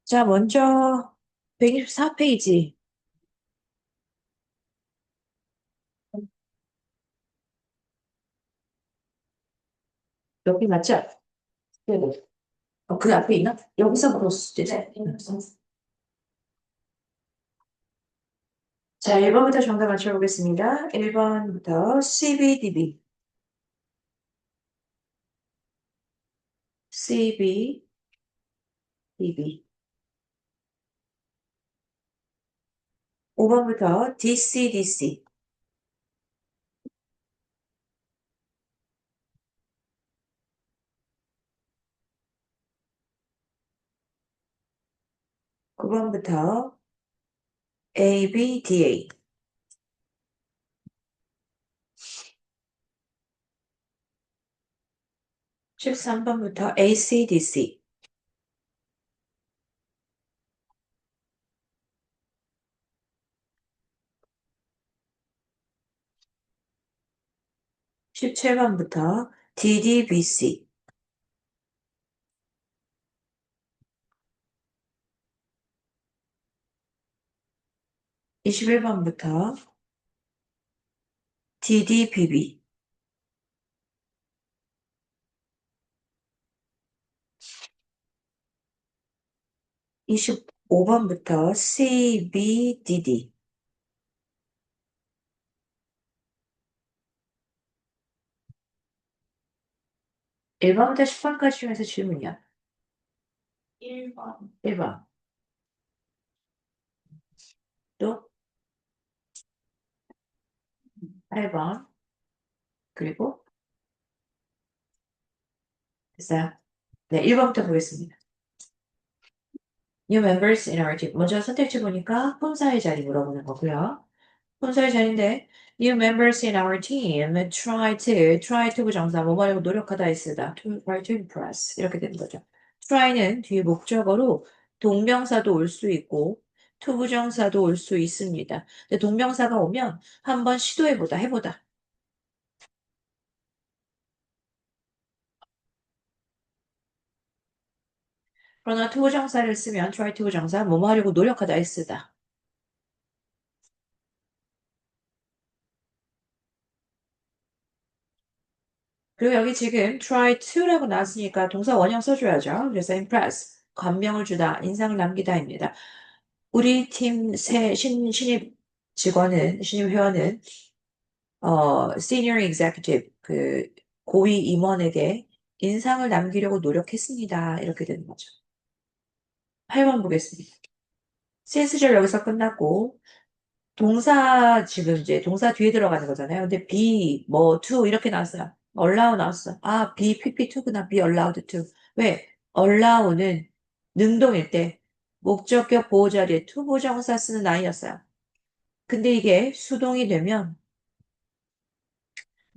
자, 먼저 124페이지. 여기 맞죠? 네. 그 앞에 있나? 여기서 물었을 때. 자, 1번부터 정답 맞춰보겠습니다. 1번부터 CBDB. CBDB. 5번부터 DCDC. 9번부터 ABDA. 13번부터 ACDC. 17번부터 DDBC. 21번부터 DDBB. 25번부터 CBDD. 1번부터 10번까지 중에서 질문이야. 1번. 1번. 또 8번. 그리고 됐어요. 네, 1번부터 보겠습니다. New members in our team. 먼저 선택지 보니까 본사의 자리 물어보는 거고요. 본사의 자리인데 New members in our team try to 부정사 뭐 말고 노력하다 쓰다 try to impress 이렇게 되는 거죠. try는 뒤에 목적어로 동명사도 올 수 있고 to 부정사도 올 수 있습니다. 근데 동명사가 오면 한번 시도해보다 해보다. 그러나 to 부정사를 쓰면 try to 부정사 뭐뭐 하려고 노력하다 쓰다. 그리고 여기 지금 try to라고 나왔으니까 동사 원형 써줘야죠. 그래서 impress, 감명을 주다, 인상을 남기다입니다. 우리 팀 신입 직원은, 신입 회원은, senior executive, 그 고위 임원에게 인상을 남기려고 노력했습니다. 이렇게 되는 거죠. 8번 보겠습니다. since절 여기서 끝났고, 동사 지금 이제 동사 뒤에 들어가는 거잖아요. 근데 be, 뭐, to 이렇게 나왔어요. allow 나왔어. 아, be pp2구나. be allowed to. 왜? allow는 능동일 때 목적격 보호 자리에 to 부정사 쓰는 아이였어요. 근데 이게 수동이 되면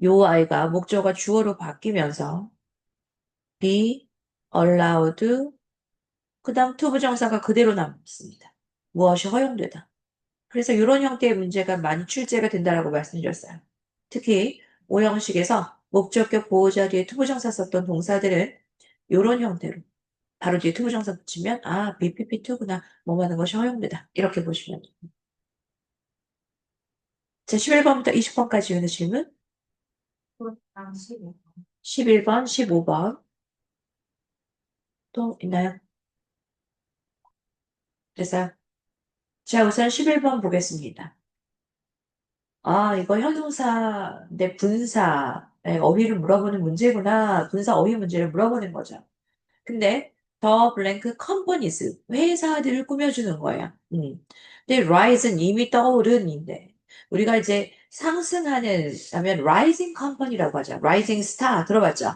요 아이가 목적어가 주어로 바뀌면서 be allowed 그다음 to 부정사가 그대로 남습니다. 무엇이 허용되다. 그래서 이런 형태의 문제가 많이 출제가 된다라고 말씀드렸어요. 특히 오형식에서 목적격 보호자 뒤에 투부정사 썼던 동사들은 이런 형태로 바로 뒤에 투부정사 붙이면 아 BPP2구나 뭐 하는 것이 허용되다 이렇게 보시면 돼요. 자 11번부터 20번까지 있는 질문 11번 15번 또 있나요? 그래서 자 우선 11번 보겠습니다. 아 이거 형용사 내 분사의 어휘를 물어보는 문제구나 분사 어휘 문제를 물어보는 거죠. 근데 더 블랭크 컴퍼니스 회사들을 꾸며주는 거야. 근데 rise는 이미 떠오른인데 우리가 이제 상승하는 하면 rising company라고 하죠. rising star 들어봤죠?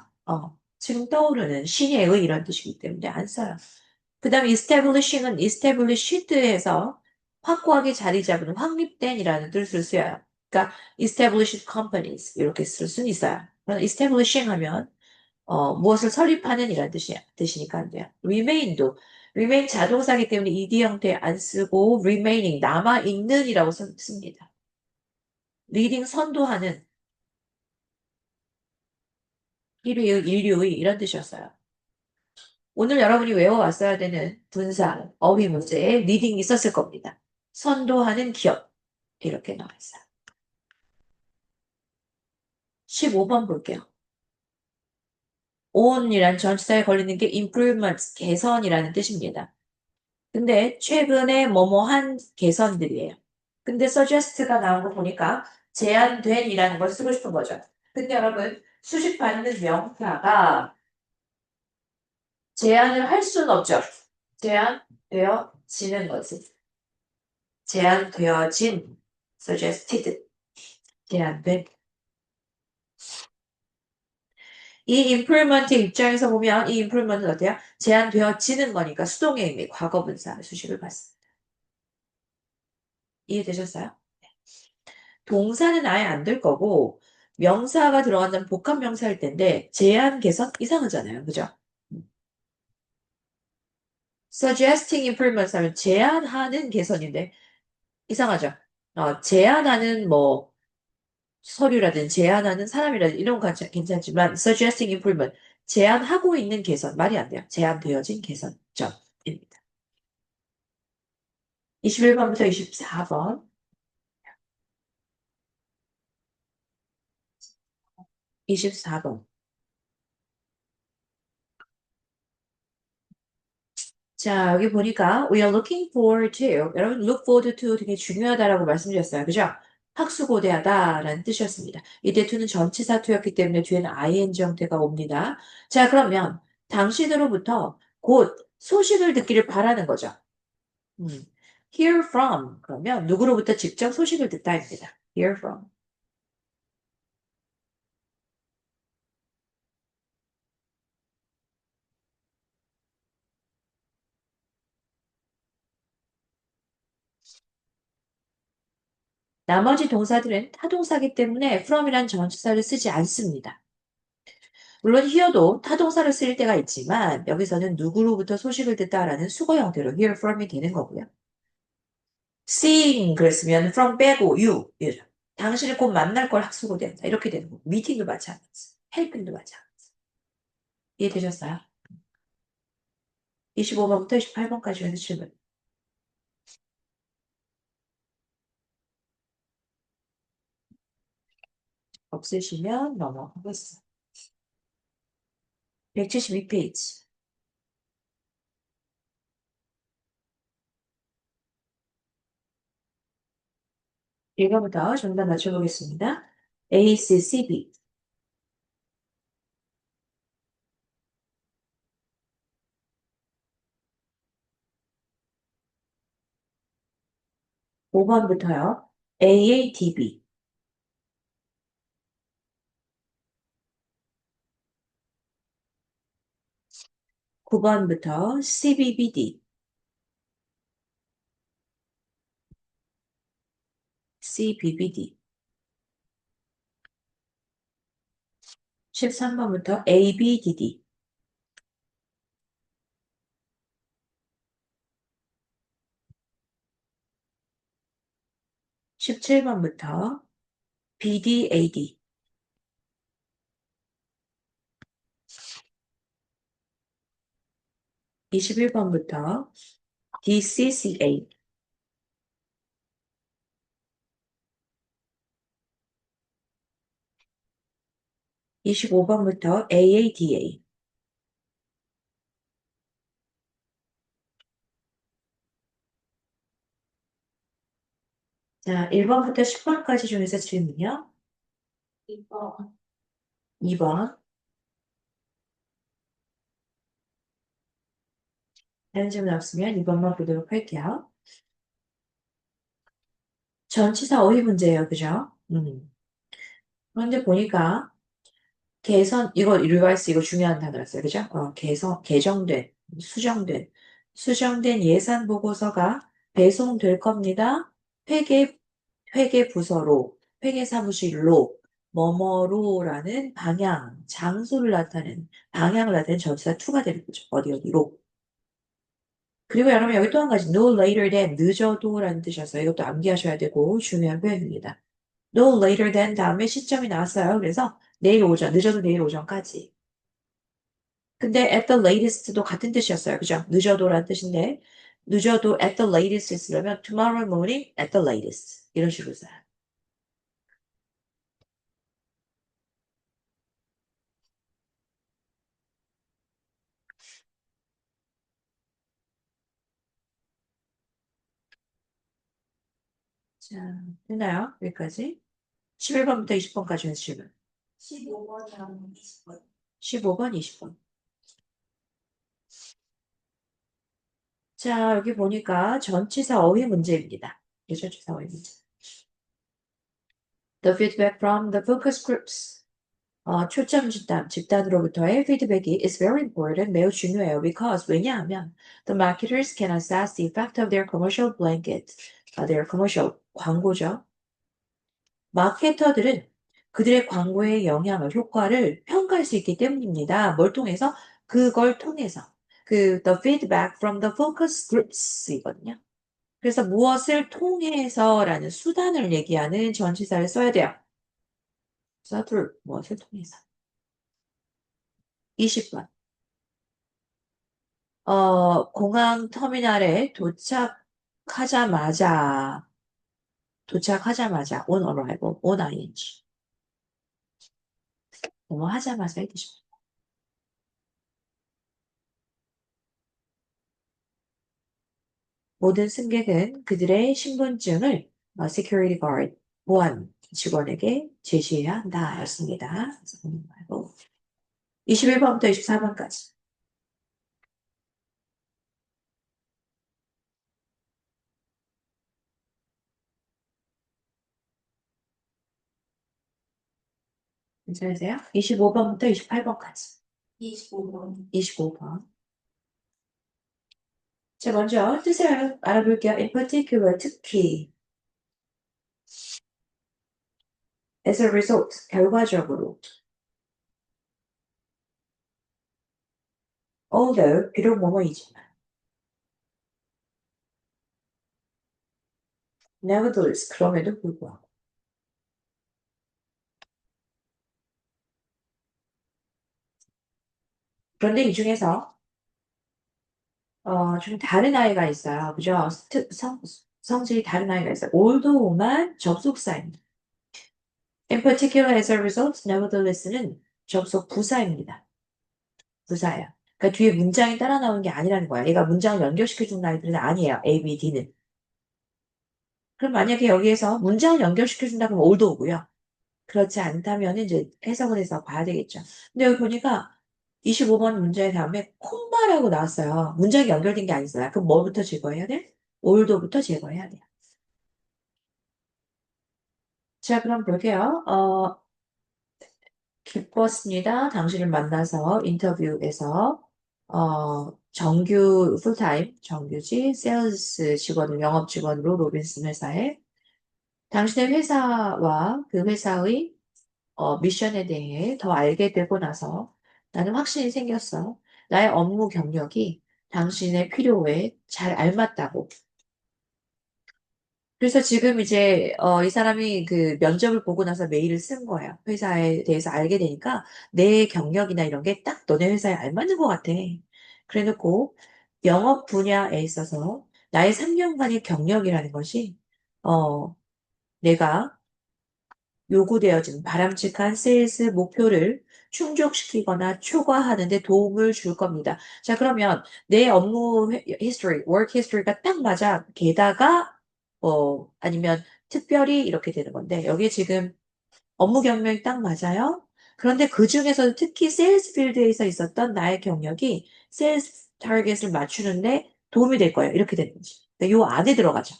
지금 떠오르는 신의 의 이런 뜻이기 때문에 안 써요. 그다음에 establishing은 established에서 확고하게 자리 잡은 확립된이라는 뜻을 써요. 그러니까 established companies 이렇게 쓸 수는 있어요. 그러나 establishing 하면 무엇을 설립하는 이란 뜻이니까 안 돼요. remain도, remain 자동사기 때문에 ed 형태 안 쓰고 remaining, 남아있는이라고 씁니다. leading 선도하는, 인류의 이런 뜻이었어요. 오늘 여러분이 외워왔어야 되는 분사, 어휘 문제에 리딩이 있었을 겁니다. 선도하는 기업. 이렇게 나와 있어요. 15번 볼게요. on이란 전치사에 걸리는 게 improvements, 개선이라는 뜻입니다. 근데 최근에 뭐뭐한 개선들이에요. 근데 suggest가 나온 거 보니까 제안된이라는 걸 쓰고 싶은 거죠. 근데 여러분 수식받는 명사가 제안을 할 수는 없죠. 제안되어지는 거지. 제안되어진 suggested 제안된 이 improvement 입장에서 보면 이 improvement은 어때요? 제한되어지는 거니까 수동의 의미, 과거분사 수식을 봤습니다. 이해되셨어요? 동사는 아예 안 될 거고 명사가 들어간다면 복합 명사일 텐데 제한, 개선 이상하잖아요. 그죠? suggesting improvements 하면 제안하는 개선인데 이상하죠? 제안하는 뭐 서류라든 제안하는 사람이라든 이런 건 괜찮지만 suggesting improvement 제안하고 있는 개선 말이 안 돼요. 제안되어진 개선점입니다. 21번부터 24번. 24번. 자, 여기 보니까 we are looking forward to. 여러분, look forward to 되게 중요하다라고 말씀드렸어요. 그죠? 학수고대하다라는 뜻이었습니다. 이때 to는 전치사 to였기 때문에 뒤에는 ing 형태가 옵니다. 자, 그러면 당신으로부터 곧 소식을 듣기를 바라는 거죠. 음. hear from. 그러면 누구로부터 직접 소식을 듣다입니다. hear from. 나머지 동사들은 타동사기 때문에 from이란 전치사를 쓰지 않습니다. 물론 hear도 타동사를 쓸 때가 있지만 여기서는 누구로부터 소식을 듣다라는 수거 형태로 hear from이 되는 거고요. seeing 그랬으면 from 빼고 you 이죠. 당신을 곧 만날 걸 학수고대한다 이렇게 되는 거고 미팅도 마찬가지, 헬핑도 마찬가지. 이해되셨어요? 25번부터 28번까지 하는 질문. 없으시면 넘어가겠습니다. 172페이지. 1번부터 정답 맞춰보겠습니다. A, C, C, B. 5번부터요. A, A, D, B. 9번부터 C, B, B, D. C, B, B, D. 13번부터 A, B, D, D. 17번부터 B, D, A, D. 21번부터 D, C, C, A. 25번부터 A, A, D, A. 1번부터 10번까지 중에서 질문이요. 2번. 2번. 다른 질문 없으면 2번만 보도록 할게요. 전치사 어휘 문제예요. 그죠? 그런데 보니까 개선, 이거 리바이스 이거 중요한 단어였어요. 그죠? 개정된, 수정된, 수정된 예산 보고서가 배송될 겁니다. 회계, 회계 부서로, 회계 사무실로, 뭐뭐로라는 방향, 장소를 나타내는, 방향을 나타내는 전치사 to가 되는 거죠. 어디 어디로. 그리고 여러분 여기 또 한 가지 no later than 늦어도라는 뜻이어서 이것도 암기하셔야 되고 중요한 표현입니다. no later than 다음에 시점이 나왔어요. 그래서 내일 오전, 늦어도 내일 오전까지. 근데 at the latest도 같은 뜻이었어요. 그죠? 늦어도라는 뜻인데, 늦어도 at the latest 쓰려면 tomorrow morning at the latest. 이런 식으로 써요. 자, 됐나요? 여기까지. 11번부터 20번까지 연습. 15번이랑 20번. 15번, 20번. 자, 여기 보니까 전치사 어휘 문제입니다. 이 전치사 어휘 문제. The feedback from the focus groups. 초점 집단으로부터의 피드백이 is very important, 매우 중요해요. Because, 왜냐하면 the marketers can assess the effect of their commercial blanket, their commercial, 광고죠. 마케터들은 그들의 광고의 영향을, 효과를 평가할 수 있기 때문입니다. 뭘 통해서? 그걸 통해서. the feedback from the focus groups 이거든요. 그래서 무엇을 통해서라는 수단을 얘기하는 전치사를 써야 돼요. through, 무엇을 통해서. 20번. 공항 터미널에 도착하자마자, on arrival, on ing. 뭐 하자마자 해주시고. 모든 승객은 그들의 신분증을 security guard, 보안 직원에게 제시해야 한다. 였습니다. 21번부터 24번까지. 괜찮으세요? 25번부터 28번까지. 25번. 25번. 자, 먼저 뜻을 알아볼게요. In particular, 특히. As a result, 결과적으로. Although, 비록 뭐뭐이지만. Nevertheless, 그럼에도 불구하고. 그런데 이 중에서 좀 다른 아이가 있어요. 그죠? 성질이 다른 아이가 있어요. although만 접속사입니다. In particular, as a result, nevertheless는 접속 부사입니다. 부사예요. 그러니까 뒤에 문장이 따라 나오는 게 아니라는 거야. 얘가 문장을 연결시켜주는 아이들은 아니에요. A, B, D는. 그럼 만약에 여기에서 문장을 연결시켜준다 그러면 although고요. 그렇지 않다면 이제 해석을 해서 봐야 되겠죠. 근데 여기 보니까 25번 문제 다음에 콤마라고 나왔어요. 문장이 연결된 게 아니잖아요. 그럼 뭐부터 제거해야 돼? 올도부터 제거해야 돼요. 자, 그럼 볼게요. 기뻤습니다. 당신을 만나서 인터뷰에서 정규 풀타임 정규직 세일즈 직원을 영업 직원으로 로빈슨 회사에 당신의 회사와 그 회사의 미션에 대해 더 알게 되고 나서 나는 확신이 생겼어. 나의 업무 경력이 당신의 필요에 잘 알맞다고. 그래서 지금 이제 이 사람이 그 면접을 보고 나서 메일을 쓴 거예요. 회사에 대해서 알게 되니까 내 경력이나 이런 게 딱 너네 회사에 알맞는 것 같아. 그래놓고 영업 분야에 있어서 나의 3년간의 경력이라는 것이 어, 내가 요구되어진 바람직한 세일즈 목표를 충족시키거나 초과하는 데 도움을 줄 겁니다. 자, 그러면 내 업무 history, work history가 딱 맞아. 게다가 아니면 특별히 이렇게 되는 건데 여기 지금 업무 경력이 딱 맞아요. 그런데 그 중에서도 특히 세일즈 필드에서 있었던 나의 경력이 세일즈 타겟을 맞추는데 도움이 될 거예요. 이렇게 되는 거지. 요 안에 들어가죠.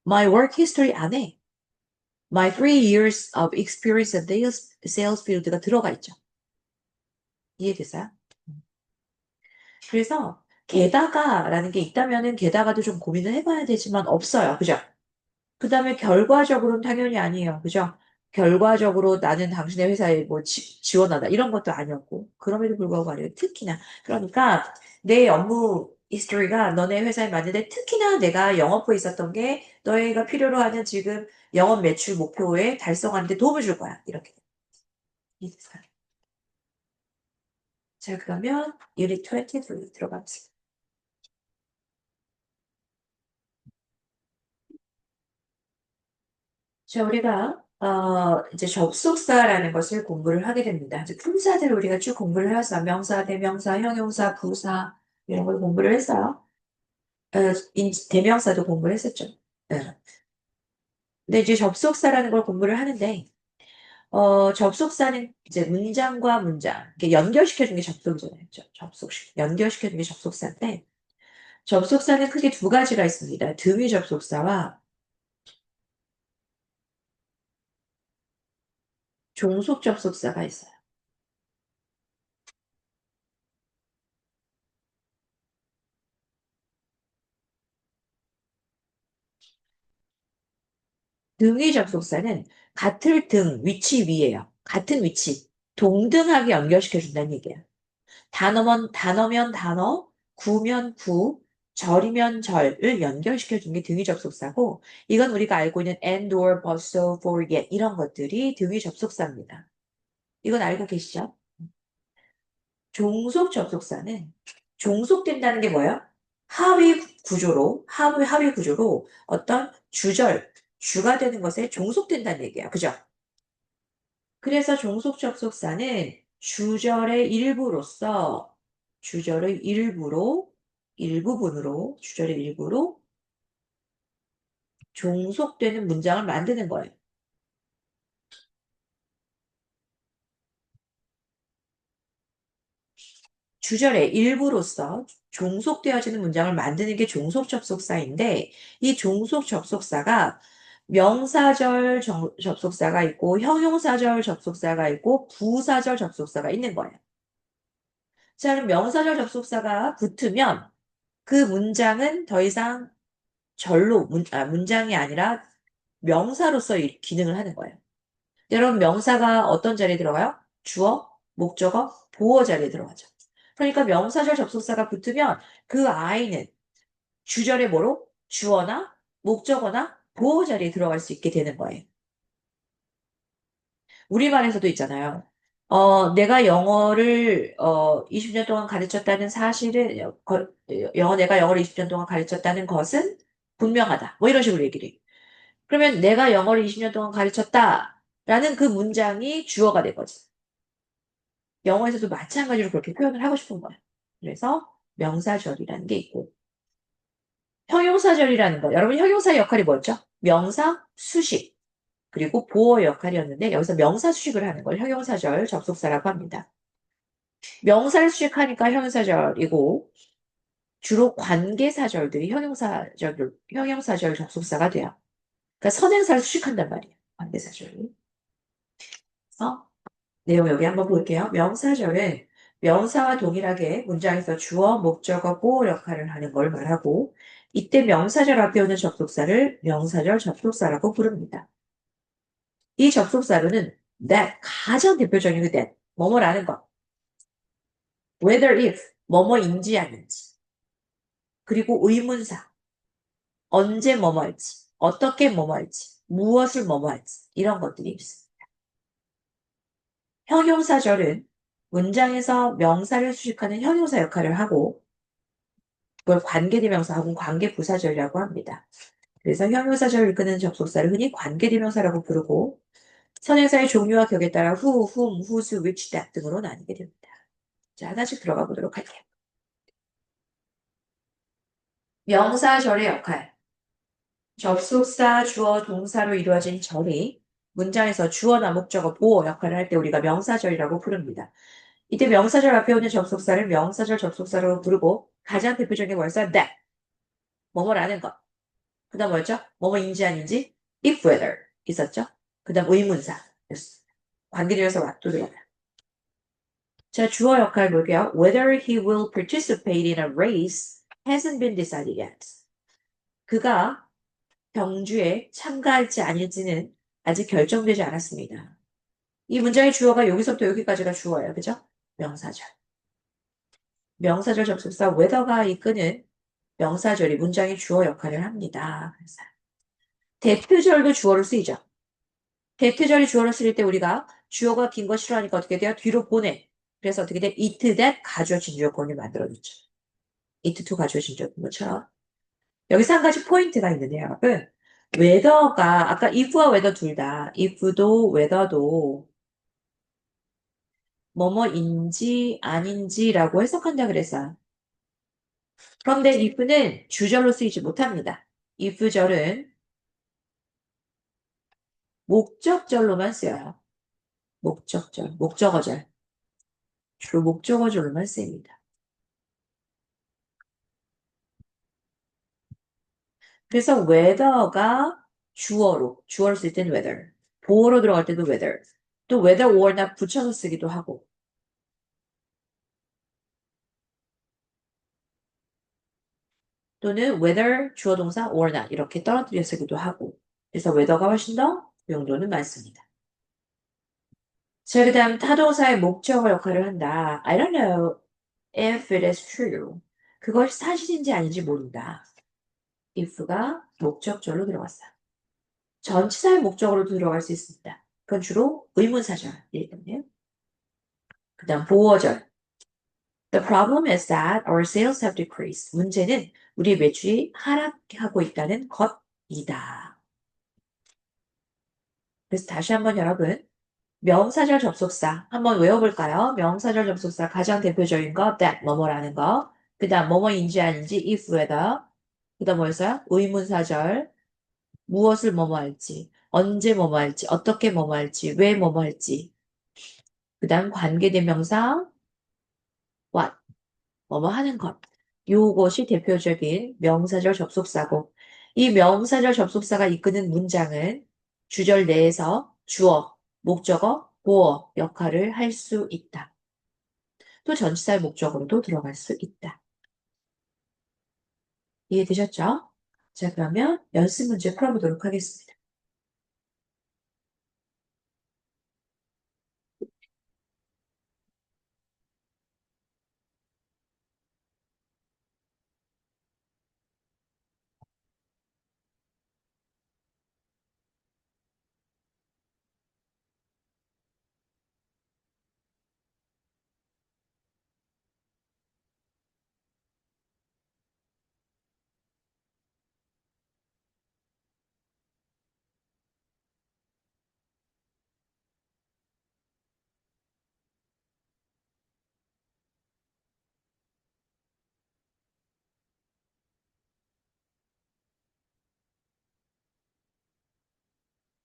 My work history 안에 My 3 years of experience in sales field가 들어가 있죠. 이해됐어요? 그래서 게다가라는 게 있다면은 게다가도 좀 고민을 해봐야 되지만 없어요. 그죠? 그 다음에 결과적으로는 당연히 아니에요. 그죠? 결과적으로 나는 당신의 회사에 뭐 지원하다 이런 것도 아니었고 그럼에도 불구하고 아니에요. 특히나 그러니까 내 업무 히스토리가 너네 회사에 맞는데 특히나 내가 영업부에 있었던 게 너희가 필요로 하는 지금 영업 매출 목표에 달성하는 데 도움을 줄 거야. 이렇게. 이해됐어요? 자, 그러면 유닛 23 들어가겠습니다. 자, 우리가 이제 접속사라는 것을 공부를 하게 됩니다. 이제 품사들을 우리가 쭉 공부를 해왔어. 명사, 대명사, 형용사, 부사 이런 걸 공부를 했어요. 어, 대명사도 공부를 했었죠. 네. 근데 이제 접속사라는 걸 공부를 하는데 접속사는 이제 문장과 문장 이렇게 연결시켜주는 게 접속이잖아요. 연결시켜주는 게 접속사인데 접속사는 크게 두 가지가 있습니다. 등위 접속사와 종속 접속사가 있어요. 등위 접속사는 같은 등, 위치 위에요. 같은 위치. 동등하게 연결시켜준다는 얘기예요. 단어면 단어, 구면 구, 절이면 절을 연결시켜주는 게 등위 접속사고, 이건 우리가 알고 있는 and, or, but, so, for, yet 이런 것들이 등위 접속사입니다. 이건 알고 계시죠? 종속 접속사는 종속된다는 게 뭐예요? 하위 구조로 어떤 주가 되는 것에 종속된다는 얘기야. 그죠? 그래서 종속 접속사는 주절의 주절의 일부로 종속되는 문장을 만드는 거예요. 주절의 일부로서 종속되어지는 문장을 만드는 게 종속 접속사인데 이 종속 접속사가 접속사가 있고 형용사절 접속사가 있고 부사절 접속사가 있는 거예요. 자, 그럼 명사절 접속사가 붙으면 그 문장은 더 이상 문장이 아니라 명사로서 기능을 하는 거예요. 여러분, 명사가 어떤 자리에 들어가요? 주어, 목적어, 보어 자리에 들어가죠. 그러니까 명사절 접속사가 붙으면 그 아이는 주절에 뭐로? 주어나 목적어나 보어 자리에 들어갈 수 있게 되는 거예요. 우리말에서도 있잖아요. 내가 영어를 20년 동안 가르쳤다는 사실은 내가 영어를 20년 동안 가르쳤다는 것은 분명하다. 뭐 이런 식으로 얘기를 해요. 그러면 내가 영어를 20년 동안 가르쳤다라는 그 문장이 주어가 되거든. 영어에서도 마찬가지로 그렇게 표현을 하고 싶은 거예요. 그래서 명사절이라는 게 있고 형용사절이라는 거. 여러분 형용사의 역할이 뭐였죠? 명사, 수식, 그리고 보어 역할이었는데 여기서 명사 수식을 하는 걸 형용사절 접속사라고 합니다. 명사를 수식하니까 형용사절이고 주로 관계사절들이 형용사절 접속사가 돼요. 그러니까 선행사를 수식한단 말이에요. 관계사절이. 그래서 내용 여기 한번 볼게요. 명사절은 명사와 동일하게 문장에서 주어, 목적어, 보호 역할을 하는 걸 말하고 이때 명사절 앞에 오는 접속사를 명사절 접속사라고 부릅니다. 이 접속사로는 that 가장 대표적인 그 that 뭐뭐라는 것 whether if 뭐뭐인지 아닌지 그리고 의문사 언제 뭐뭐할지 어떻게 뭐뭐할지 무엇을 뭐뭐할지 이런 것들이 있습니다. 형용사절은 문장에서 명사를 수식하는 형용사 역할을 하고 그걸 관계대명사 혹은 관계부사절이라고 합니다. 그래서 형용사절을 이끄는 접속사를 흔히 관계대명사라고 부르고 선행사의 종류와 격에 따라 who, whom, whose, which, that 등으로 나뉘게 됩니다. 자, 하나씩 들어가 보도록 할게요. 명사절의 역할. 접속사, 주어, 동사로 이루어진 절이 문장에서 주어나 목적어, 보어 역할을 할 때 우리가 명사절이라고 부릅니다. 이때 명사절 앞에 오는 접속사를 명사절 접속사로 부르고 가장 대표적인 월사 that 뭐뭐라는 것. 그 다음 뭐였죠? 뭐뭐인지 아닌지 if whether 있었죠? 그 다음 의문사였습니다. 관계되어서 또 들어가요. 자, 주어 역할 볼게요. Whether he will participate in a race hasn't been decided yet. 그가 경주에 참가할지 아닐지는 아직 결정되지 않았습니다. 이 문장의 주어가 여기서부터 여기까지가 주어예요. 그죠? 명사절. 명사절 접속사 whether가 이끄는 명사절이 문장의 주어 역할을 합니다. 그래서 대표절도 주어로 쓰이죠. 대표절이 주어로 쓰일 때 우리가 주어가 긴 거 싫어하니까 어떻게 돼요? 뒤로 보내. 그래서 어떻게 돼? it that 가주어 진주어권을 만들어줬죠. it to 가주어 진주어권 것처럼. 여기서 한 가지 포인트가 있는데요, 여러분. whether가 아까 if와 whether 둘 다 if도 whether도 뭐뭐인지 아닌지라고 해석한다 그랬어요. 그런데 if는 주절로 쓰이지 못합니다. if절은 목적절로만 쓰여요. 목적절, 목적어절. 주로 목적어절로만 쓰입니다. 그래서 whether가 주어로 쓸 때는 whether, 보어로 들어갈 때도 whether, 또 whether or not 붙여서 쓰기도 하고, 또는 whether 주어 동사 or not 이렇게 떨어뜨려 쓰기도 하고, 그래서 whether가 훨씬 더 용도는 많습니다. 자, 그 다음 타동사의 목적어 역할을 한다. I don't know if it is true. 그것이 사실인지 아닌지 모른다. if가 목적절로 들어갔어요. 전치사의 목적어로도 들어갈 수 있습니다. 그건 주로 의문사절이기 때문에. 그 다음 보어절. The problem is that our sales have decreased. 문제는 우리 매출이 하락하고 있다는 것이다. 그래서 다시 한번 여러분, 명사절 접속사 한번 외워볼까요? 명사절 접속사 가장 대표적인 거 that 뭐뭐라는 거. 그 다음 뭐뭐인지 아닌지 if whether. 그 다음 뭐였어요? 의문사절 무엇을 뭐뭐 할지 언제 뭐뭐 할지 어떻게 뭐뭐 할지 왜 뭐뭐 할지. 그 다음 관계대명사 what 뭐뭐 하는 것. 요것이 대표적인 명사절 접속사고 이 명사절 접속사가 이끄는 문장은 주절 내에서 주어, 목적어, 보어 역할을 할 수 있다. 또 전치사의 목적으로도 들어갈 수 있다. 이해되셨죠? 자, 그러면 연습 문제 풀어보도록 하겠습니다.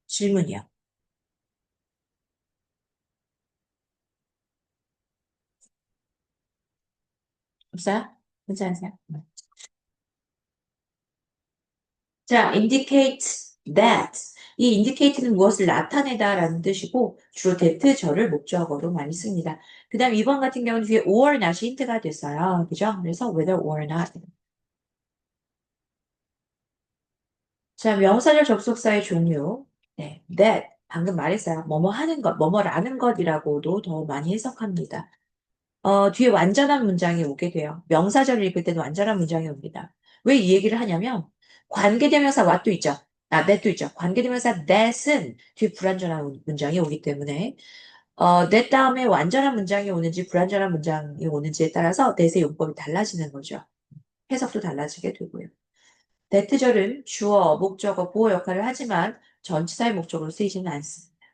질문이요. 없어요? 괜찮으세요? 네. 자, indicate that. 이 indicate는 무엇을 나타내다라는 뜻이고 주로 that절을 목적어로 많이 씁니다. 그 다음 2번 같은 경우는 뒤에 or not이 힌트가 됐어요. 그죠? 그래서 whether or not. 자, 명사절 접속사의 종류. 네, that. 방금 말했어요. 뭐뭐 하는 것, 뭐뭐라는 것이라고도 더 많이 해석합니다. 뒤에 완전한 문장이 오게 돼요. 명사절을 읽을 때는 완전한 문장이 옵니다. 왜 이 얘기를 하냐면, 관계대명사 what도 있죠. that도 있죠. 관계대명사 that은 뒤에 불완전한 문장이 오기 때문에, that 다음에 완전한 문장이 오는지 불완전한 문장이 오는지에 따라서 that의 용법이 달라지는 거죠. 해석도 달라지게 되고요. that절은 주어, 목적어, 보어 역할을 하지만 전치사의 목적으로 쓰이지는 않습니다.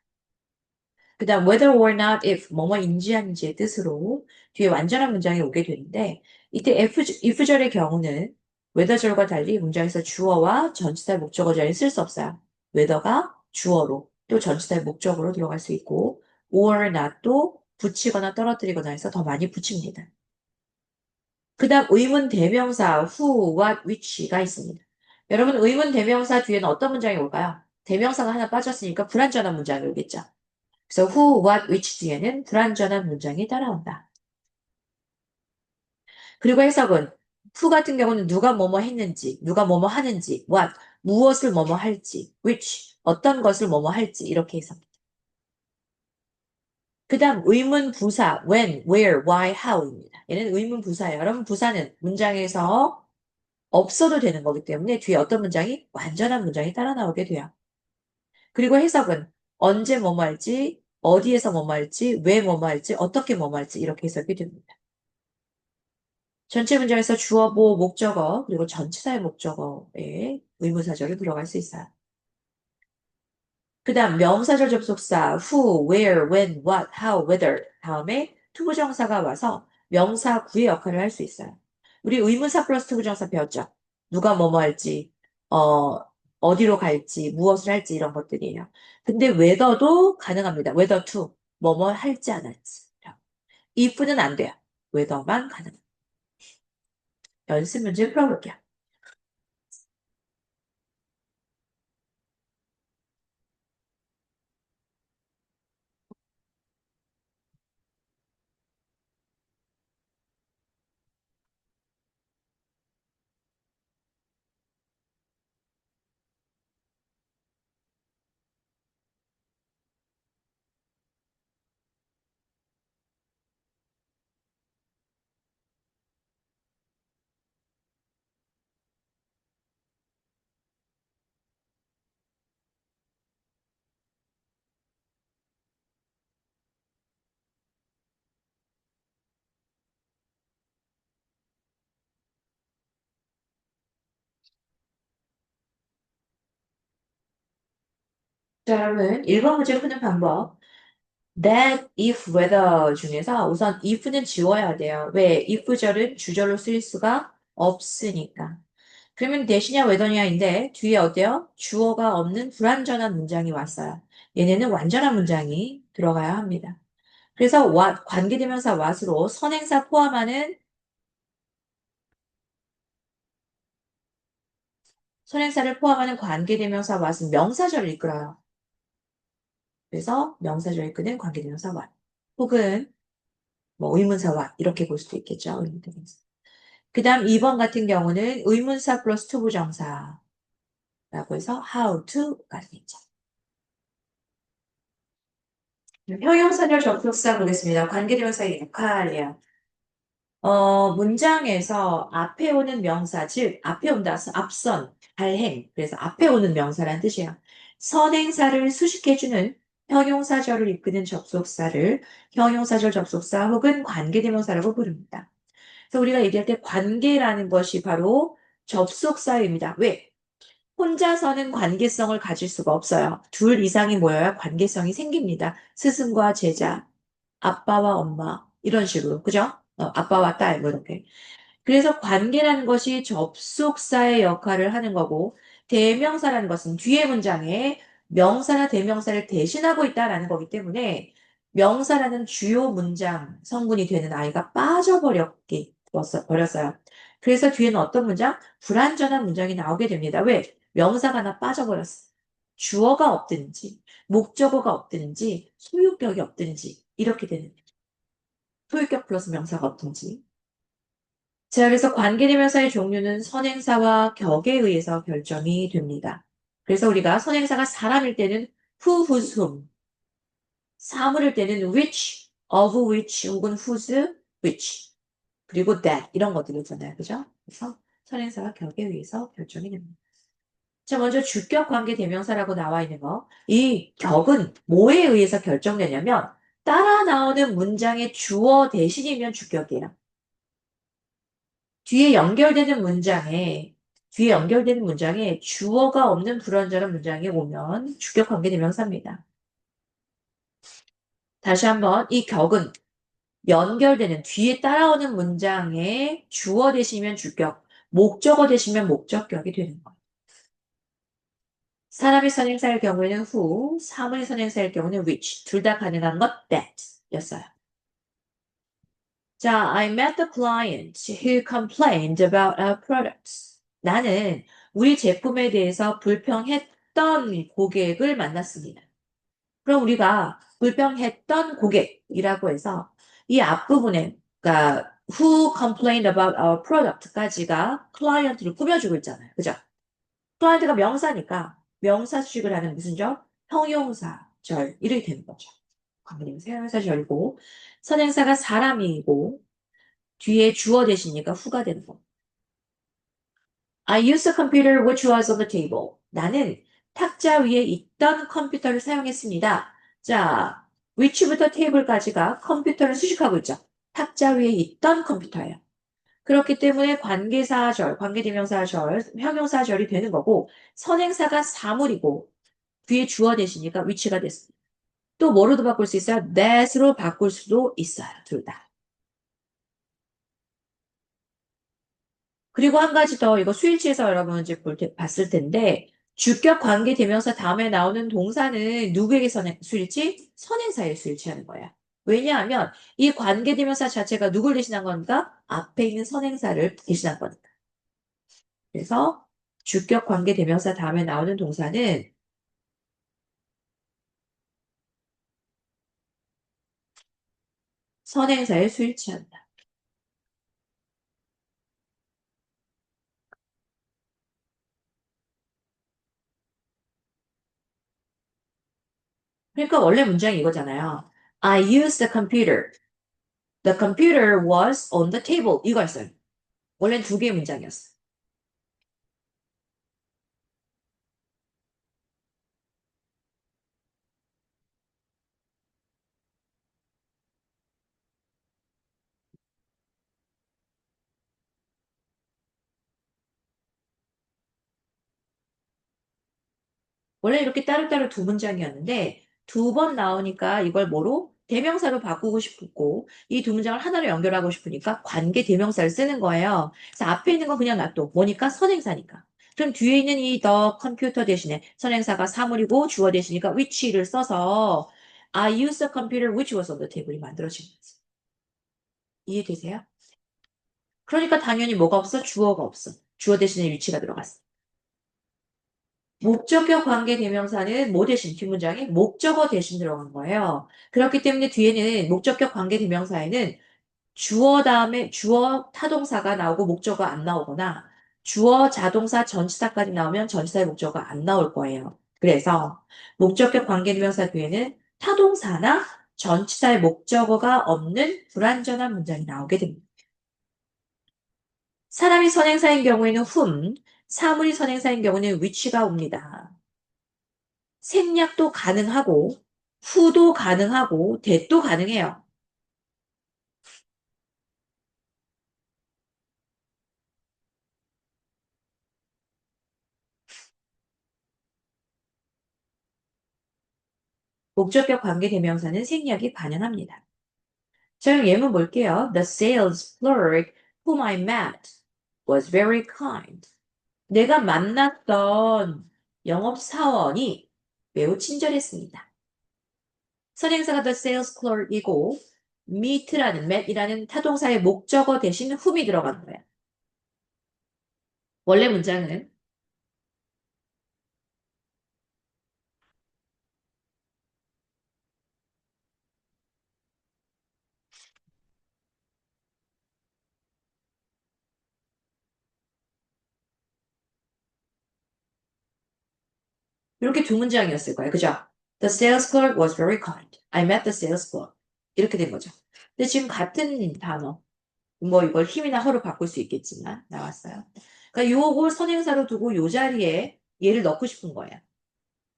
그 다음 whether or not if 뭐뭐인지 아닌지의 뜻으로 뒤에 완전한 문장이 오게 되는데 이때 if절의 경우는 whether절과 달리 문장에서 주어와 전치사의 목적어 자리에 쓸 수 없어요. whether가 주어로 또 전치사의 목적으로 들어갈 수 있고 or not도 붙이거나 떨어뜨리거나 해서 더 많이 붙입니다. 그 다음 의문 대명사 who, what, which가 있습니다. 여러분 의문 대명사 뒤에는 어떤 문장이 올까요? 대명사가 하나 빠졌으니까 불완전한 문장이 오겠죠. 그래서 who, what, which 뒤에는 불완전한 문장이 따라온다. 그리고 해석은 who 같은 경우는 누가 뭐뭐 했는지, 누가 뭐뭐 하는지, what, 무엇을 뭐뭐 할지, which, 어떤 것을 뭐뭐 할지 이렇게 해석합니다. 그 다음 의문 부사 when, where, why, how입니다. 얘는 의문 부사예요. 여러분 부사는 문장에서 없어도 되는 거기 때문에 뒤에 어떤 문장이 완전한 문장이 따라 나오게 돼요. 그리고 해석은 언제 뭐뭐 할지, 어디에서 뭐뭐 할지, 왜 뭐뭐 할지, 어떻게 뭐뭐 할지 이렇게 해석이 됩니다. 전체 문장에서 주어보, 목적어, 그리고 전치사의 목적어에 의문사절이 들어갈 수 있어요. 그 다음 명사절 접속사 who, where, when, what, how, whether 다음에 투부정사가 와서 명사 구의 역할을 할 수 있어요. 우리 의문사 플러스 투부정사 배웠죠? 누가 뭐뭐 할지, 어, 어디로 갈지, 무엇을 할지 이런 것들이에요. 근데 whether도 가능합니다. whether to, 뭐뭐 할지 안 할지. if는 안 돼요. whether만 가능합니다. 연습 문제 풀어볼게요. 자, 여러분, 1번 문제 푸는 방법. that, if, whether 중에서 우선 if는 지워야 돼요. 왜? if절은 주절로 쓰일 수가 없으니까. 그러면 대신이야 whether냐인데 뒤에 어때요? 주어가 없는 불완전한 문장이 왔어요. 얘네는 완전한 문장이 들어가야 합니다. 그래서 what, 관계대명사 what으로 선행사 포함하는 선행사를 포함하는 관계대명사 what은 명사절을 이끌어요. 그래서 명사절을 이끄는 관계대명사 what. 혹은 뭐 의문사 what 이렇게 볼 수도 있겠죠. 의문대명사. 그 다음 2번 같은 경우는 의문사 플러스 투부정사라고 해서 how to가 되겠죠. 형용사절 접속사 보겠습니다. 관계대명사의 역할이에요. 문장에서 앞에 오는 명사, 즉 앞에 온다, 앞선, 발행, 그래서 앞에 오는 명사란 뜻이에요. 선행사를 수식해주는 형용사절을 이끄는 접속사를 형용사절 접속사 혹은 관계대명사라고 부릅니다. 그래서 우리가 얘기할 때 관계라는 것이 바로 접속사입니다. 왜? 혼자서는 관계성을 가질 수가 없어요. 둘 이상이 모여야 관계성이 생깁니다. 스승과 제자, 아빠와 엄마, 이런 식으로. 그죠? 아빠와 딸, 뭐 이렇게. 그래서 관계라는 것이 접속사의 역할을 하는 거고, 대명사라는 것은 뒤에 문장에 명사나 대명사를 대신하고 있다라는 거기 때문에, 명사라는 주요 문장 성분이 되는 아이가 버렸어요. 그래서 뒤에는 어떤 문장? 불완전한 문장이 나오게 됩니다. 왜? 명사가 하나 빠져버렸어. 주어가 없든지, 목적어가 없든지, 소유격이 없든지, 이렇게 되는 거죠. 소유격 플러스 명사가 없든지. 자, 그래서 관계대명사의 종류는 선행사와 격에 의해서 결정이 됩니다. 그래서 우리가 선행사가 사람일 때는 who, whose, whom, 사물일 때는 which, of which, 혹은 whose, which, 그리고 that 이런 것들이 있잖아요. 그죠? 그래서 선행사가 격에 의해서 결정이 됩니다. 자, 먼저 주격 관계 대명사라고 나와 있는 거. 이 격은 뭐에 의해서 결정되냐면 따라 나오는 문장의 주어 대신이면 주격이에요. 뒤에 연결되는 문장에 뒤에 연결되는 문장에 주어가 없는 불완전한 문장이 오면 주격 관계 대명사입니다. 다시 한번 이 격은 연결되는 뒤에 따라오는 문장에 주어 대시면 주격, 목적어 대시면 목적격이 되는 거예요. 사람이 선행사일 경우에는 who, 사물이 선행사일 경우는 which, 둘 다 가능한 것 that 였어요. 자, I met the client who complained about our products. 나는 우리 제품에 대해서 불평했던 고객을 만났습니다. 그럼 우리가 불평했던 고객이라고 해서 이 앞부분에, 그러니까 who complained about our product까지가 클라이언트를 꾸며주고 있잖아요. 그죠? 클라이언트가 명사니까 명사 수식을 하는 무슨 절? 형용사절 이렇게 되는 거죠. 관계대명사 형용사절이고 선행사가 사람이고 뒤에 주어 대신이니까 후가 되는 거. I used a computer which was on the table. 나는 탁자 위에 있던 컴퓨터를 사용했습니다. 자, which부터 table까지가 컴퓨터를 수식하고 있죠. 탁자 위에 있던 컴퓨터예요. 그렇기 때문에 관계사절, 관계대명사절, 형용사절이 되는 거고 선행사가 사물이고 뒤에 주어 대시니까 위치가 됐습니다. 또 뭐로도 바꿀 수 있어요? that으로 바꿀 수도 있어요. 둘 다. 그리고 한 가지 더 이거 수일치에서 여러분 이제 봤을 텐데 주격 관계 대명사 다음에 나오는 동사는 누구에게 수일치? 선행사에 수일치하는 거예요. 왜냐하면 이 관계 대명사 자체가 누굴 대신한 겁니까? 앞에 있는 선행사를 대신한 거니까. 그래서 주격 관계 대명사 다음에 나오는 동사는 선행사에 수일치한다. 그러니까 원래 문장이 이거잖아요. I used the computer. The computer was on the table. 이거였어요. 원래는 두 개의 문장이었어. 원래 이렇게 따로따로 두 문장이었는데 두 번 나오니까 이걸 뭐로? 대명사로 바꾸고 싶고 이 두 문장을 하나로 연결하고 싶으니까 관계 대명사를 쓰는 거예요. 그래서 앞에 있는 건 그냥 놔둬. 뭐니까? 선행사니까. 그럼 뒤에 있는 이 더 컴퓨터 대신에 선행사가 사물이고 주어 대신이니까 which를 써서 I use the computer which was on the table이 만들어진 거지. 이해되세요? 그러니까 당연히 뭐가 없어? 주어가 없어. 주어 대신에 위치가 들어갔어. 목적격 관계 대명사는 뭐 대신 뒷문장에 목적어 대신 들어간 거예요. 그렇기 때문에 뒤에는 목적격 관계 대명사에는 주어 다음에 주어 타동사가 나오고 목적어 안 나오거나 주어 자동사 전치사까지 나오면 전치사의 목적어가 안 나올 거예요. 그래서 목적격 관계 대명사 뒤에는 타동사나 전치사의 목적어가 없는 불완전한 문장이 나오게 됩니다. 사람이 선행사인 경우에는 whom, 사물이 선행사인 경우는 which가 옵니다. 생략도 가능하고 후도 가능하고 대도 가능해요. 목적격 관계대명사는 생략이 가능합니다. 자, 그럼 예문 볼게요. The sales clerk whom I met was very kind. 내가 만났던 영업사원이 매우 친절했습니다. 선행사가 the sales clerk이고 met이라는 타동사의 목적어 대신 whom이 들어간 거예요. 원래 문장은 이렇게 두 문장이었을 거예요. 그죠? The sales clerk was very kind. I met the sales clerk. 이렇게 된 거죠. 근데 지금 같은 단어, 뭐 이걸 힘이나 허로 바꿀 수 있겠지만 나왔어요. 그러니까 요걸 선행사로 두고 요 자리에 얘를 넣고 싶은 거예요.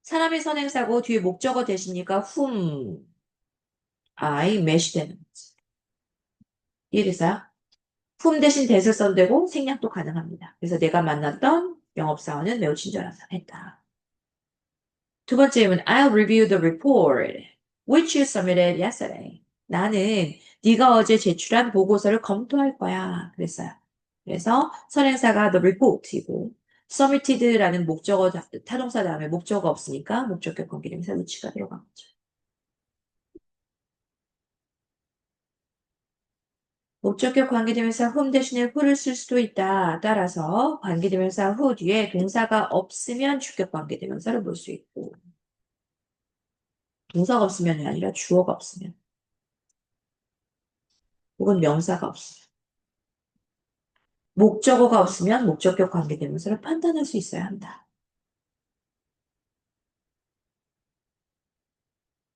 사람이 선행사고 뒤에 목적어 대신이니까 whom I met이 되는 거지. 이해됐어요? whom 대신 that을 써도 되고 생략도 가능합니다. 그래서 내가 만났던 영업사원은 매우 친절했다. 두 번째 문 I'll review the report which you submitted yesterday. 나는 네가 어제 제출한 보고서를 검토할 거야. 그랬어요. 그래서 선행사가 the report이고 submitted라는 목적어 타동사 다음에 목적어가 없으니까 목적격 관계대명사 위치가 들어간 거죠. 목적격 관계대명사 whom 대신에 who를 쓸 수도 있다. 따라서 관계대명사 who 뒤에 동사가 없으면 주격 관계대명사를 볼 수 있고 동사가 없으면이 아니라 주어가 없으면 혹은 명사가 없으면 목적어가 없으면 목적격 관계대명사를 판단할 수 있어야 한다.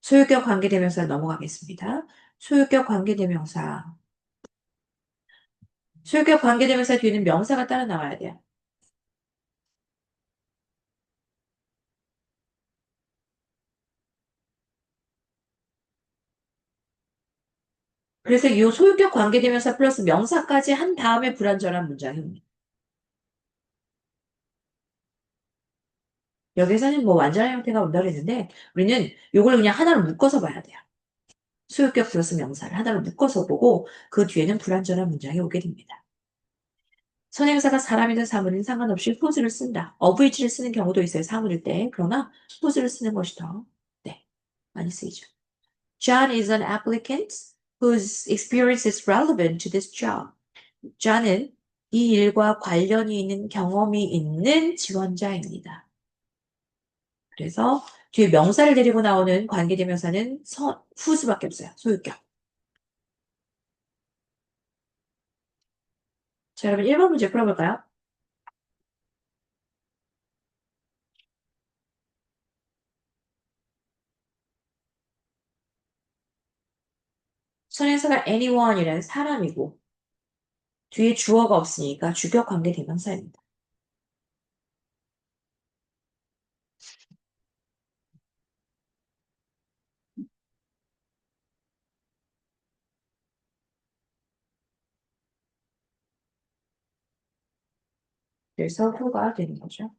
소유격 관계대명사 넘어가겠습니다. 소유격 관계대명사. 소유격 관계대명사 뒤에는 명사가 따라 나와야 돼요. 그래서 이 소유격 관계대명사 플러스 명사까지 한 다음에 불완전한 문장입니다. 여기서는 뭐 완전한 형태가 온다고 했는데 우리는 이걸 그냥 하나로 묶어서 봐야 돼요. 소유격 플러스 명사를 하나로 묶어서 보고 그 뒤에는 불완전한 문장이 오게 됩니다. 선행사가 사람이든 사물이든 상관없이 whose를 쓴다. of which를 쓰는 경우도 있어요. 사물일 때. 그러나 whose를 쓰는 것이 더 네, 많이 쓰이죠. John is an applicant whose experience is relevant to this job. John은 이 일과 관련이 있는 경험이 있는 지원자입니다. 그래서 뒤에 명사를 데리고 나오는 관계대명사는 whose밖에 없어요. 소유격. 자, 여러분 1번 문제 풀어볼까요? 선행사가 anyone이라는 사람이고 뒤에 주어가 없으니까 주격 관계대명사입니다. 그래서 who가 되는 거죠.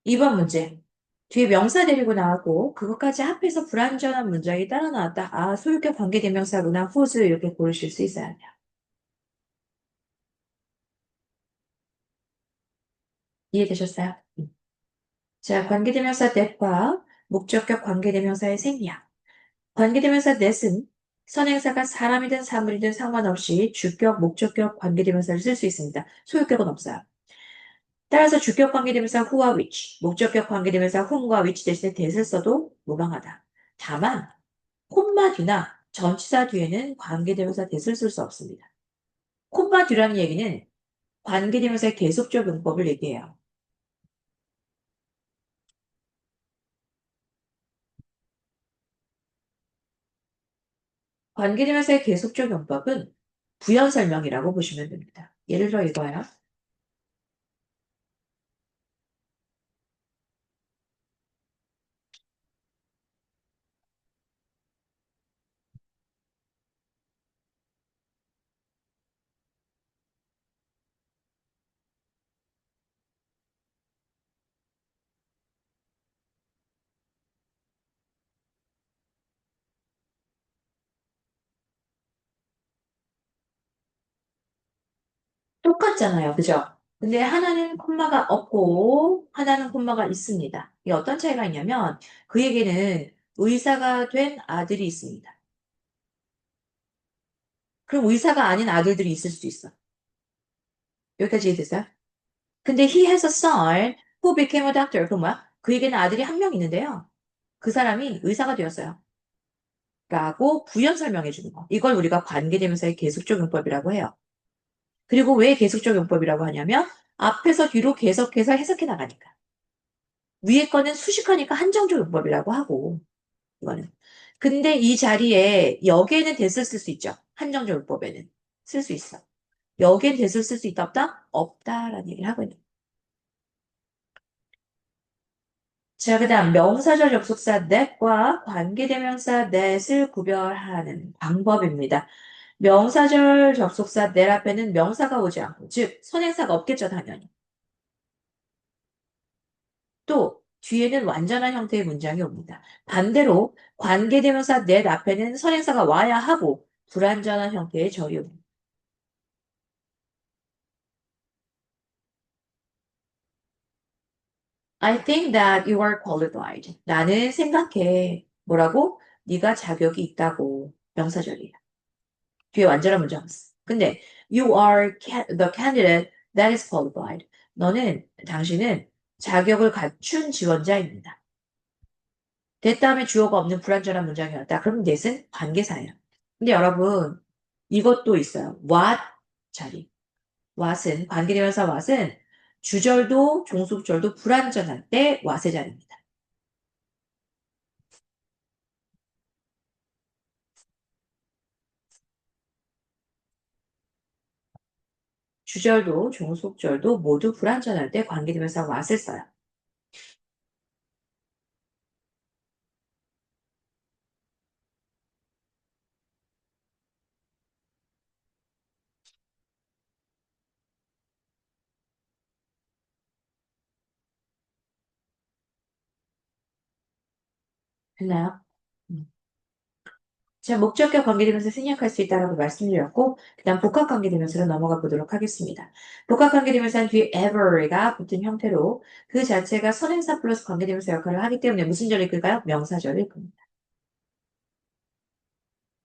2번 문제. 뒤에 명사 데리고 나왔고 그것까지 합해서 불완전한 문장이 따라 나왔다. 아, 소유격 관계대명사구나. whose 이렇게 고르실 수 있어야 돼요. 이해되셨어요? 자, 관계대명사 that과 목적격 관계대명사의 생략. 관계대명사 that은 선행사가 사람이든 사물이든 상관없이 주격, 목적격 관계대명사를 쓸 수 있습니다. 소유격은 없어요. 따라서 주격 관계대명사 who와 which, 목적격 관계대명사 whom과 which 대신에 that을 써도 무방하다. 다만 콤마 뒤나 전치사 뒤에는 관계대명사 that을 쓸 수 없습니다. 콤마 뒤라는 얘기는 관계대명사의 계속적 용법을 얘기해요. 관계대명사의 계속적 용법은 부연 설명이라고 보시면 됩니다. 예를 들어 이거예요. 똑같잖아요. 그죠? 근데 하나는 콤마가 없고 하나는 콤마가 있습니다. 이게 어떤 차이가 있냐면 그에게는 의사가 된 아들이 있습니다. 그럼 의사가 아닌 아들들이 있을 수도 있어. 여기까지 이해됐어요? 근데 he has a son who became a doctor. 그럼 뭐야? 그에게는 아들이 한 명 있는데요. 그 사람이 의사가 되었어요. 라고 부연 설명해 주는 거. 이걸 우리가 관계대명사의 계속적 용법이라고 해요. 그리고 왜 계속적 용법이라고 하냐면 앞에서 뒤로 계속해서 해석해 나가니까. 위에 거는 수식하니까 한정적 용법이라고 하고 이거는. 근데 이 자리에 여기에는 됐을 쓸 수 있죠. 한정적 용법에는 쓸 수 있어. 여기엔 됐을 쓸 수 있다 없다? 없다라는 얘기를 하고 있는 거예요. 자, 그다음 명사절 접속사 that과 관계대명사 that을 구별하는 방법입니다. 명사절 접속사 that 앞에는 명사가 오지 않고, 즉 선행사가 없겠죠, 당연히. 또 뒤에는 완전한 형태의 문장이 옵니다. 반대로 관계대명사 that 앞에는 선행사가 와야 하고 불완전한 형태의 절이 옵니다. I think that you are qualified. 나는 생각해. 뭐라고? 네가 자격이 있다고. 명사절이야. 뒤에 완전한 문장 없어. 근데 you are the candidate that is qualified. 당신은 자격을 갖춘 지원자입니다. that 다음에 주어가 없는 불완전한 문장이었다. 그럼 that은 관계사예요. 근데 여러분 이것도 있어요. what 자리. what은 관계대명사 what은 주절도 종속절도 불완전할 때 what의 자리입니다. 주절도 종속절도 모두 불완전할 때 관계대명사 what을 써요. 됐나요? 음. 자, 목적격 관계대명사 생략할 수 있다라고 말씀드렸고, 그 다음 복합관계대명사로 넘어가 보도록 하겠습니다. 복합관계대명사는 뒤에 ever가 붙은 형태로 그 자체가 선행사 플러스 관계대명사 역할을 하기 때문에 무슨 절을 읽을까요? 명사절을 읽습니다.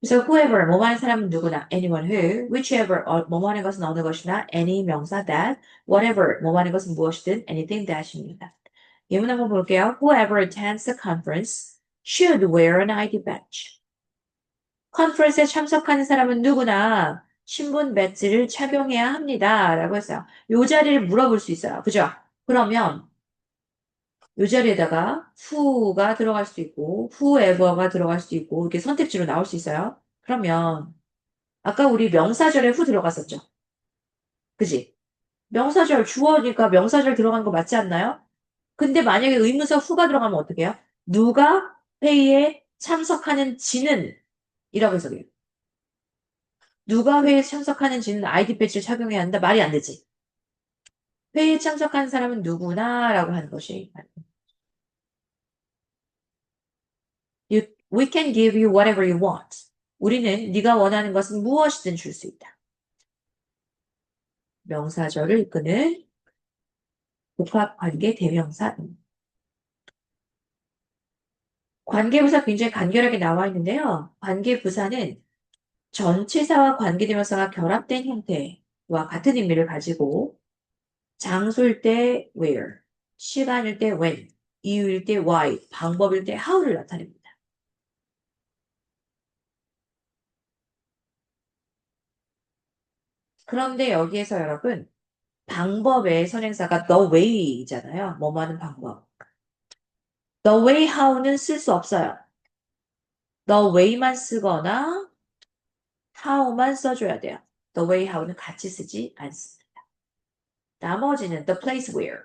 그래서 whoever, 뭐뭐 하는 사람은 누구나, anyone who, whichever, 뭐뭐 하는 것은 어느 것이나, any 명사 that, whatever, 뭐뭐 하는 것은 무엇이든, anything that입니다. 예문 한번 볼게요. Whoever attends the conference should wear an ID badge. 컨퍼런스에 참석하는 사람은 누구나 신분 배지를 착용해야 합니다. 라고 했어요. 요 자리를 물어볼 수 있어요. 그죠? 그러면 요 자리에다가 who가 들어갈 수 있고 whoever가 들어갈 수 있고 이렇게 선택지로 나올 수 있어요. 그러면 아까 우리 명사절에 who 들어갔었죠. 그지? 명사절 주어니까 명사절 들어간 거 맞지 않나요? 근데 만약에 의문사 who가 들어가면 어떻게 해요? 누가 회의에 참석하는지는 이라고 해석해요. 누가 회의에 참석하는지는 아이디 배지를 착용해야 한다. 말이 안 되지. 회의에 참석하는 사람은 누구나 라고 하는 것이 We can give you whatever you want. 우리는 네가 원하는 것은 무엇이든 줄 수 있다. 명사절을 이끄는 복합관계 대명사. 관계부사 굉장히 간결하게 나와 있는데요. 관계부사는 전치사와 관계대명사가 결합된 형태와 같은 의미를 가지고 장소일 때 where, 시간일 때 when, 이유일 때 why, 방법일 때 how를 나타냅니다. 그런데 여기에서 여러분 방법의 선행사가 the way잖아요. 뭐뭐 하는 방법. the way how는 쓸 수 없어요. the way만 쓰거나 how만 써줘야 돼요. the way how는 같이 쓰지 않습니다. 나머지는 the place where,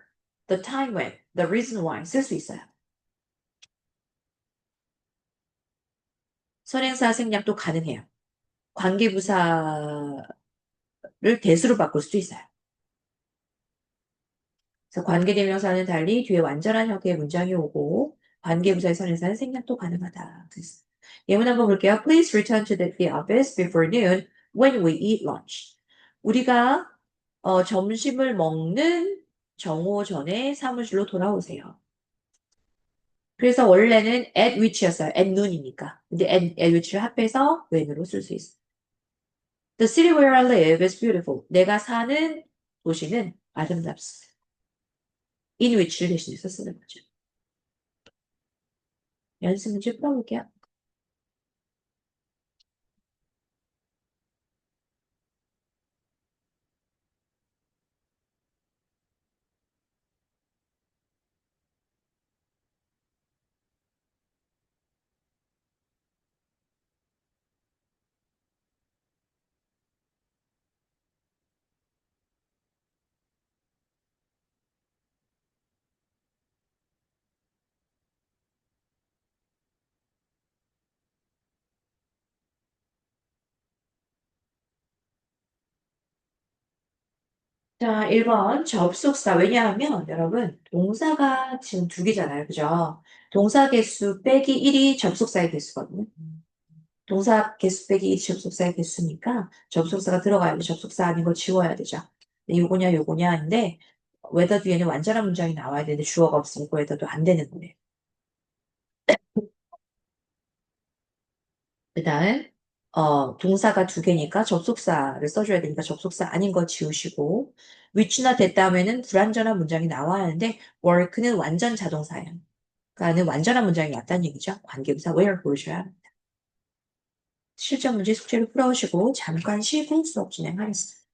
the time when, the reason why 쓸 수 있어요. 선행사 생략도 가능해요. 관계부사를 대수로 바꿀 수도 있어요. 그래서 관계대명사는 달리 뒤에 완전한 형태의 문장이 오고 관계부사의 선행사는 생략도 가능하다. 예문 한번 볼게요. Please return to the office before noon when we eat lunch. 우리가 점심을 먹는 정오 전에 사무실로 돌아오세요. 그래서 원래는 at which였어요. at noon이니까. 근데 at which를 합해서 when으로 쓸 수 있어요. The city where I live is beautiful. 내가 사는 도시는 아름답습니다. in which를 대신해서 쓰는 거죠. 연습 문제 풀어볼게요. 자, 1번 접속사. 왜냐하면 여러분 동사가 지금 두 개잖아요. 그죠? 동사 개수 빼기 1이 접속사의 개수거든요. 동사 개수 빼기 1이 접속사의 개수니까 접속사가 들어가야 돼. 접속사 아닌 거 지워야 되죠. 요거냐 요거냐 하는데 whether 뒤에는 완전한 문장이 나와야 되는데 주어가 없으니까 whether도 안 되는 거예요. 그 다음 동사가 두 개니까 접속사를 써줘야 되니까 접속사 아닌 거 지우시고 which나 that 다음에는 불완전한 문장이 나와야 하는데 work는 완전 자동사예요. 그러니까는 완전한 문장이 맞다는 얘기죠. 관계부사 where 보여줘야 합니다. 실전 문제 숙제를 풀어오시고 잠깐 쉬고 수업 진행하겠습니다.